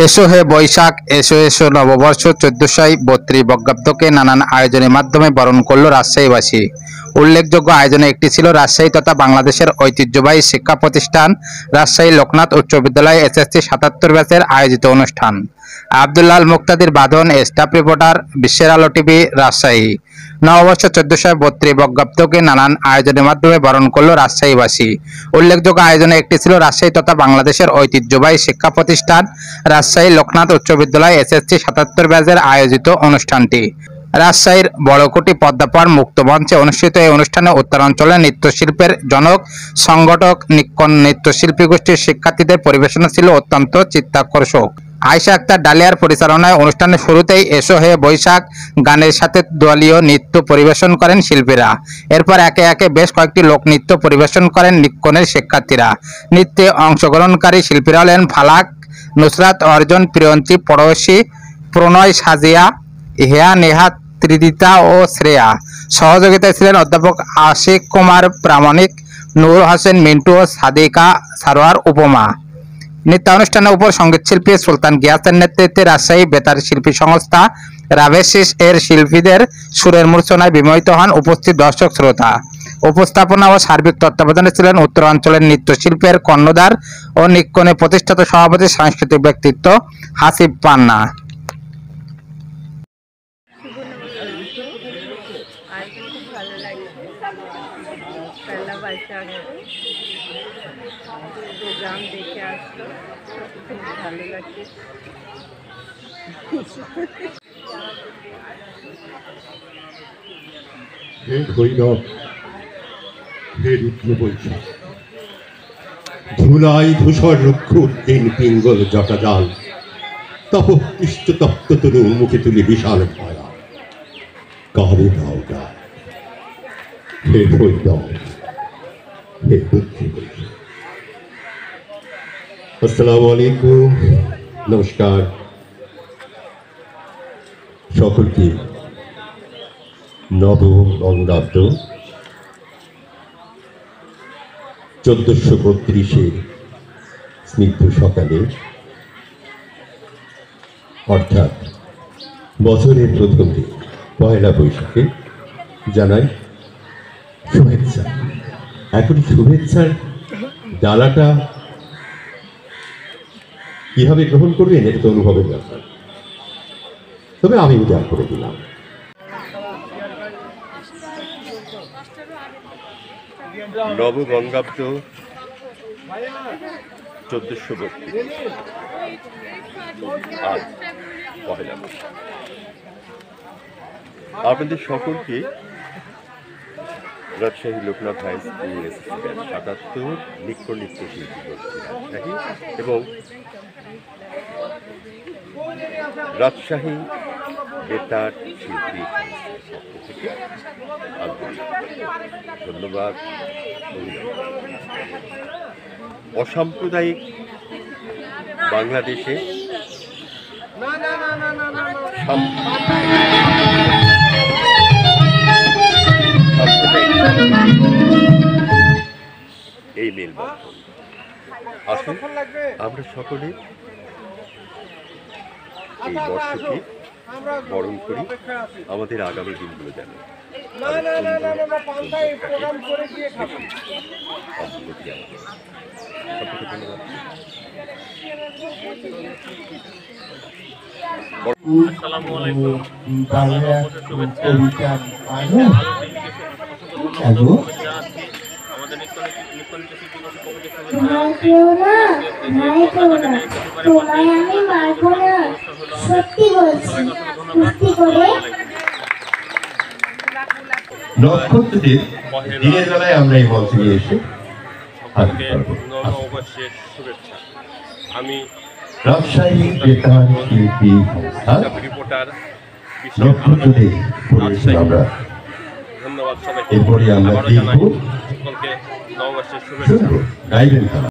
এসো হে বৈশাখ, এসো এসো নববর্ষ 1432 বঙ্গাব্দকে নানান আয়োজনের মাধ্যমে বরণ করল রাজশাহীবাসী। উল্লেখযোগ্য আয়োজনে একটি ছিল রাজশাহী তথা বাংলাদেশের ঐতিহ্যবাহী শিক্ষা প্রতিষ্ঠান রাজশাহী লোকনাথ উচ্চ বিদ্যালয় এসএসসি 77 ব্যাচের আয়োজিত অনুষ্ঠান। আব্দুল্লাহ আল মুক্তাদির বাঁধন, স্টাফ রিপোর্টার, বিশ্বের আলো টিভি, রাজশাহী। নববর্ষ 1432 বঙ্গাব্দকে নানান আয়োজনের মাধ্যমে বরণ করল রাজশাহীবাসী। উল্লেখযোগ্য আয়োজনে একটি ছিল রাজশাহী তথা বাংলাদেশের ঐতিহ্যবাহী শিক্ষা প্রতিষ্ঠান রাজশাহী লোকনাথ উচ্চ বিদ্যালয় এসএসসি 77 ব্যাচের আয়োজিত অনুষ্ঠানটি রাজশাহীর বড়কুটি পদ্মাপাড় মুক্ত মঞ্চে অনুষ্ঠিত। এই অনুষ্ঠানে উত্তরাঞ্চলের নৃত্যশিল্পের জনক সংগঠক নিক্কন নৃত্যশিল্পী গোষ্ঠীর শিক্ষার্থীদের পরিবেশনা ছিল অত্যন্ত চিত্তাকর্ষক। আয়েশা আক্তার ডালিয়ার পরিচালনায় অনুষ্ঠানের শুরুতেই এসো হে বৈশাখ গানের সাথে দলীয় নৃত্য পরিবেশন করেন শিল্পীরা। এরপর একে একে বেশ কয়েকটি লোকনৃত্য পরিবেশন করেন নিক্কনের শিক্ষার্থীরা। নৃত্যে অংশগ্রহণকারী শিল্পীরা হলেন ফালাক, নুসরাত, অর্জন, প্রিয়ন্তী, পড়শী, প্রণয়, সাজিয়া, হেয়া, নেহা, ত্রিদিতা ও শ্রেয়া। সহযোগিতায় ছিলেন অধ্যাপক আশিক কুমার প্রামাণিক, নূর হোসেন মিন্টু ও সাদিকা সারোয়ার উপমা। নৃত্যানুষ্ঠানের উপর সঙ্গীতশিল্পী সুলতান গিয়াসের নেতৃত্বে রাজশাহী বেতার শিল্পী সংস্থা রাভেশিস এর শিল্পীদের সুরের মূর্ছনায় বিমোহিত হন উপস্থিত দর্শক শ্রোতা। উপস্থাপনা ও সার্বিক তত্ত্বাবধানে ছিলেন উত্তরাঞ্চলের নৃত্যশিল্পের কর্ণধার ও নিক্কনের প্রতিষ্ঠাতা সভাপতি সাংস্কৃতিক ব্যক্তিত্ব হাসিব পান্না। प्रोग्राम देखे আসলো, খুব ভালো লাগছে। হে ভৈরব, হে রুদ্র বৈশাখ, ধুলাই ধূসর রুক্ষ উদ্দিন পিঙ্গল জটাজাল, তপ কৃষ্ট তপ্ত তরু মুখে তুলি বিশাল ভয়া, কারে দাও গা। হে ভৈরব, হে রুদ্র বৈশাখ। আসসালামু আলাইকুম, নমস্কার সকলকে। নব বঙ্গাব্দ 1432 স্নিগ্ধ সকালে, অর্থাৎ বছরের প্রথম দিন পয়লা বৈশাখে জানাই শুভেচ্ছা। এখন শুভেচ্ছার ডালাটা কিভাবে গ্রহণ করবেন এটা তো অনুভবের ব্যাপার, তবে আমি উদার করে দিলাম। নব বঙ্গাব্দ 1432 আজ পহেলা বৈশাখ। আপনাদের সকলকে Rajshahi Loknath high school SSC 77 নিক্কন নৃত্যশিল্পী গোষ্ঠী রাজশাহী এবং রাজশাহী বেতার শিল্পী সংস্থার পক্ষ থেকে ধন্যবাদ। অসাম্প্রদায়িক বাংলাদেশে এই মেলবন্ধন আসুন আমরা সকলে এই বর্ষকে বরণ করি, আমাদের আগামী দিনগুলো যেন তোমায় আমি মারবো না, সত্যি বলছি। কুস্তি করে নক্ষত্রদের দিনের বেলায় আমরা এই মঞ্চে নিয়ে এসে আমি রাজশাহী বেতার শিল্পী সংস্থা রিপোর্টার নক্ষত্রদের পরিবেশন আমরা ধন্যবাদ সবাইকে। এরপরে আমরা দেখব সকলকে নববর্ষের শুভেচ্ছা। গাইবেন।